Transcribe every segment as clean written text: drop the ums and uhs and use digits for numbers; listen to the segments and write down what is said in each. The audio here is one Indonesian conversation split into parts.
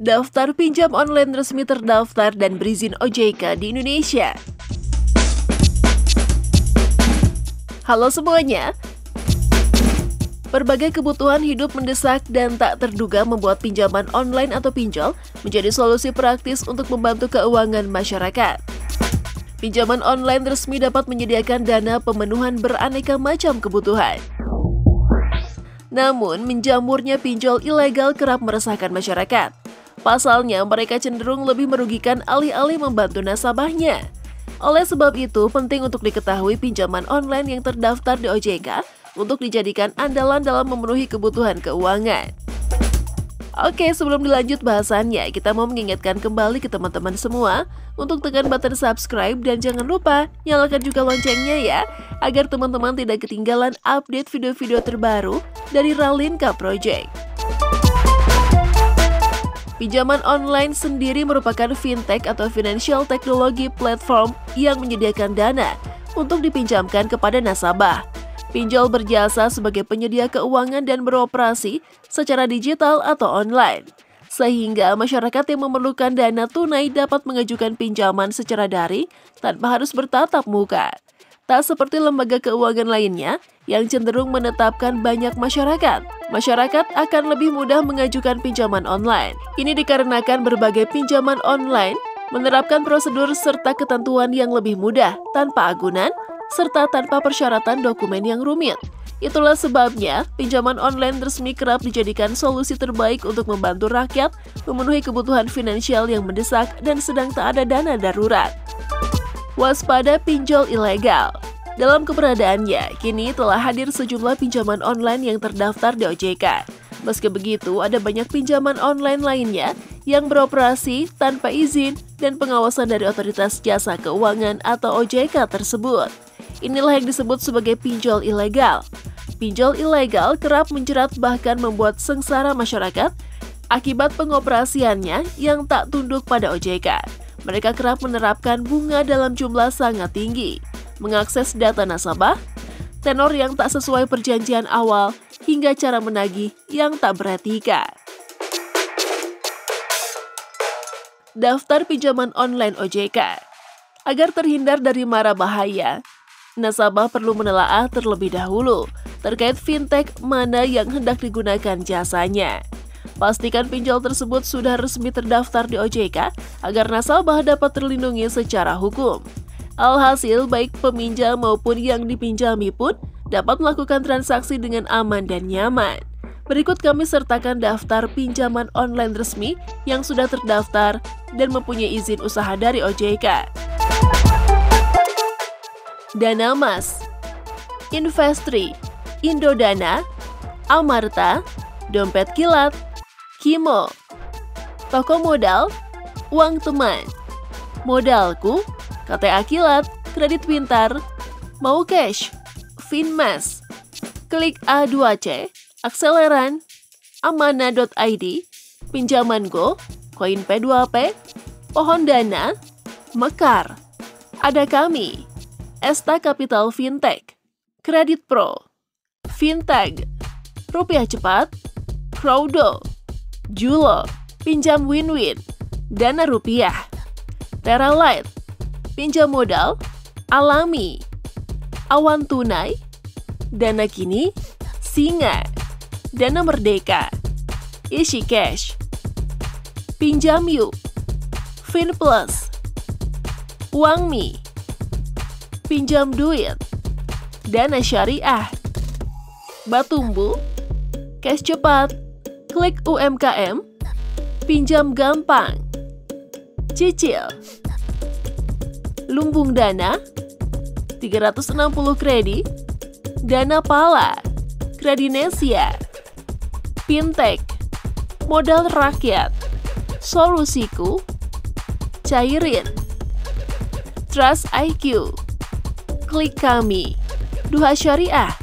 Daftar pinjam online resmi terdaftar dan berizin OJK di Indonesia. Halo semuanya. Berbagai kebutuhan hidup mendesak dan tak terduga membuat pinjaman online atau pinjol menjadi solusi praktis untuk membantu keuangan masyarakat. Pinjaman online resmi dapat menyediakan dana pemenuhan beraneka macam kebutuhan. Namun, menjamurnya pinjol ilegal kerap meresahkan masyarakat. Pasalnya, mereka cenderung lebih merugikan alih-alih membantu nasabahnya. Oleh sebab itu, penting untuk diketahui pinjaman online yang terdaftar di OJK untuk dijadikan andalan dalam memenuhi kebutuhan keuangan. Oke, sebelum dilanjut bahasannya, kita mau mengingatkan kembali ke teman-teman semua untuk tekan button subscribe dan jangan lupa nyalakan juga loncengnya ya, agar teman-teman tidak ketinggalan update video-video terbaru dari Ralinka Project. Pinjaman online sendiri merupakan fintech atau financial technology platform yang menyediakan dana untuk dipinjamkan kepada nasabah. Pinjol berjasa sebagai penyedia keuangan dan beroperasi secara digital atau online, sehingga masyarakat yang memerlukan dana tunai dapat mengajukan pinjaman secara daring tanpa harus bertatap muka. Tak seperti lembaga keuangan lainnya yang cenderung menetapkan banyak masyarakat. Masyarakat akan lebih mudah mengajukan pinjaman online. Ini dikarenakan berbagai pinjaman online menerapkan prosedur serta ketentuan yang lebih mudah tanpa agunan serta tanpa persyaratan dokumen yang rumit. Itulah sebabnya pinjaman online resmi kerap dijadikan solusi terbaik untuk membantu rakyat memenuhi kebutuhan finansial yang mendesak dan sedang tak ada dana darurat. Waspada pinjol ilegal. Dalam keberadaannya, kini telah hadir sejumlah pinjaman online yang terdaftar di OJK. Meski begitu, ada banyak pinjaman online lainnya yang beroperasi tanpa izin dan pengawasan dari Otoritas Jasa Keuangan atau OJK tersebut. Inilah yang disebut sebagai pinjol ilegal. Pinjol ilegal kerap menjerat bahkan membuat sengsara masyarakat akibat pengoperasiannya yang tak tunduk pada OJK. Mereka kerap menerapkan bunga dalam jumlah sangat tinggi, mengakses data nasabah, tenor yang tak sesuai perjanjian awal, hingga cara menagih yang tak beretika. Daftar pinjaman online OJK. Agar terhindar dari mara bahaya, nasabah perlu menelaah terlebih dahulu terkait fintech mana yang hendak digunakan jasanya. Pastikan pinjol tersebut sudah resmi terdaftar di OJK agar nasabah dapat terlindungi secara hukum. Alhasil, baik peminjam maupun yang dipinjami pun dapat melakukan transaksi dengan aman dan nyaman. Berikut kami sertakan daftar pinjaman online resmi yang sudah terdaftar dan mempunyai izin usaha dari OJK. Danamas, Investri, Indodana, Amarta, Dompet Kilat, Kimo, Toko Modal, Uang Teman, Modalku, KTA Kilat, Kredit Pintar, Mau Cash, Finmas, Klik A2C, Akseleran, Amana.id, Pinjaman Go, Koin P2P, Pohon Dana, Mekar. Ada kami, Esta Capital Fintech, Kredit Pro, Fintag, Rupiah Cepat, Crowdo, Julo, Pinjam Win-Win, Dana Rupiah, Teralight, Pinjam Modal, Alami, Awan Tunai, Dana Kini, Singa, Dana Merdeka, Isi Cash, Pinjam Yuk, FinPlus, Uangmi, Pinjam Duit, Dana Syariah, Batumbu, Cash Cepat, Klik UMKM, Pinjam Gampang, Cicil, Lumbung Dana, 360 Kredi, Dana Pala, Kredinesia, Fintech, Modal Rakyat, Solusiku, Cairin, Trust IQ, Klik Kami, Duha Syariah,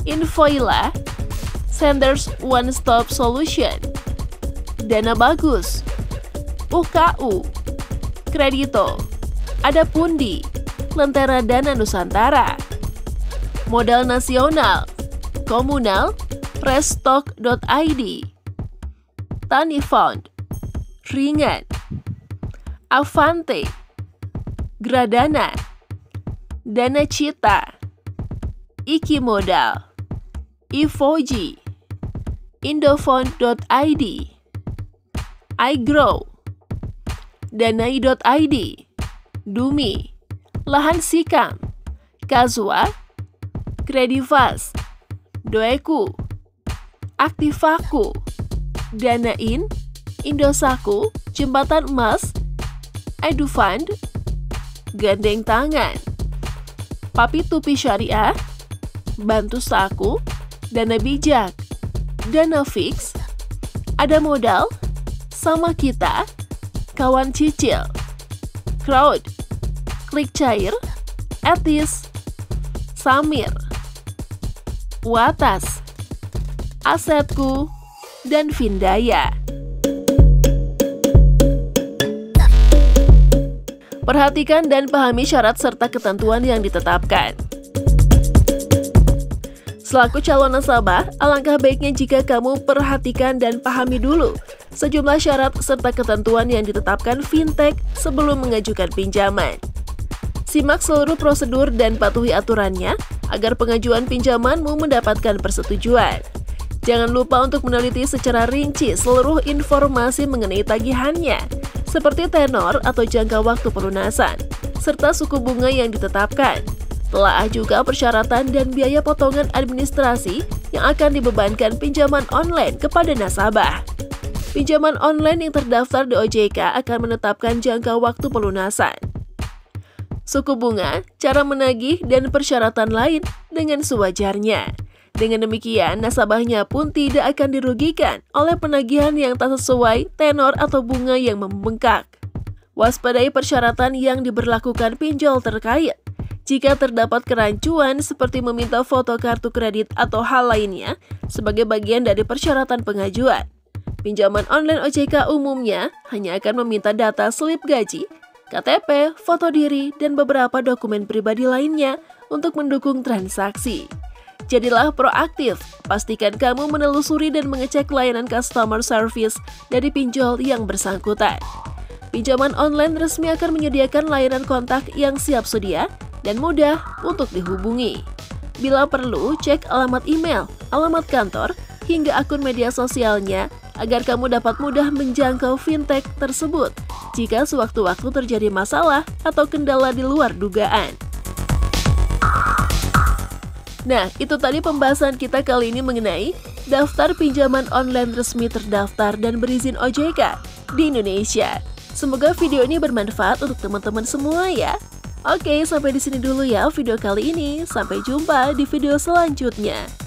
Infoila, Senders One Stop Solution, Dana Bagus, UKU, Kredito, Ada Pundi, Lentera Dana Nusantara, Modal Nasional, Komunal, Restock.id, Tani Fund, ringan. Avante, Gradana, Dana Cita, Iki Modal, Ivoji, Indofund.id, iGrow, Danai.id, Dumi, Lahan Sikam, Kazwa, Kredivas, Doeku, Aktivaku, Danain, Indosaku, Jembatan Emas, Edufund, Gandeng Tangan, Papi Tupi Syariah, Bantu Saku, Dana Bijak, Dana Fix, Ada Modal, Sama Kita, Kawan Cicil, Crowd, Klik Cair, Etis, Samir, Watas, Asetku, dan Vindaya. Perhatikan dan pahami syarat serta ketentuan yang ditetapkan. Selaku calon nasabah, alangkah baiknya jika kamu perhatikan dan pahami dulu sejumlah syarat serta ketentuan yang ditetapkan fintech sebelum mengajukan pinjaman. Simak seluruh prosedur dan patuhi aturannya agar pengajuan pinjamanmu mendapatkan persetujuan. Jangan lupa untuk meneliti secara rinci seluruh informasi mengenai tagihannya, seperti tenor atau jangka waktu pelunasan, serta suku bunga yang ditetapkan. Telaah juga persyaratan dan biaya potongan administrasi yang akan dibebankan pinjaman online kepada nasabah. Pinjaman online yang terdaftar di OJK akan menetapkan jangka waktu pelunasan, suku bunga, cara menagih, dan persyaratan lain dengan sewajarnya. Dengan demikian, nasabahnya pun tidak akan dirugikan oleh penagihan yang tak sesuai tenor atau bunga yang membengkak. Waspadai persyaratan yang diberlakukan pinjol terkait. Jika terdapat kerancuan seperti meminta foto kartu kredit atau hal lainnya sebagai bagian dari persyaratan pengajuan. Pinjaman online OJK umumnya hanya akan meminta data slip gaji, KTP, foto diri, dan beberapa dokumen pribadi lainnya untuk mendukung transaksi. Jadilah proaktif, pastikan kamu menelusuri dan mengecek layanan customer service dari pinjol yang bersangkutan. Pinjaman online resmi akan menyediakan layanan kontak yang siap sedia dan mudah untuk dihubungi. Bila perlu, cek alamat email, alamat kantor, hingga akun media sosialnya agar kamu dapat mudah menjangkau fintech tersebut jika sewaktu-waktu terjadi masalah atau kendala di luar dugaan. Nah, itu tadi pembahasan kita kali ini mengenai daftar pinjaman online resmi terdaftar dan berizin OJK di Indonesia. Semoga video ini bermanfaat untuk teman-teman semua ya. Oke, sampai di sini dulu ya video kali ini. Sampai jumpa di video selanjutnya.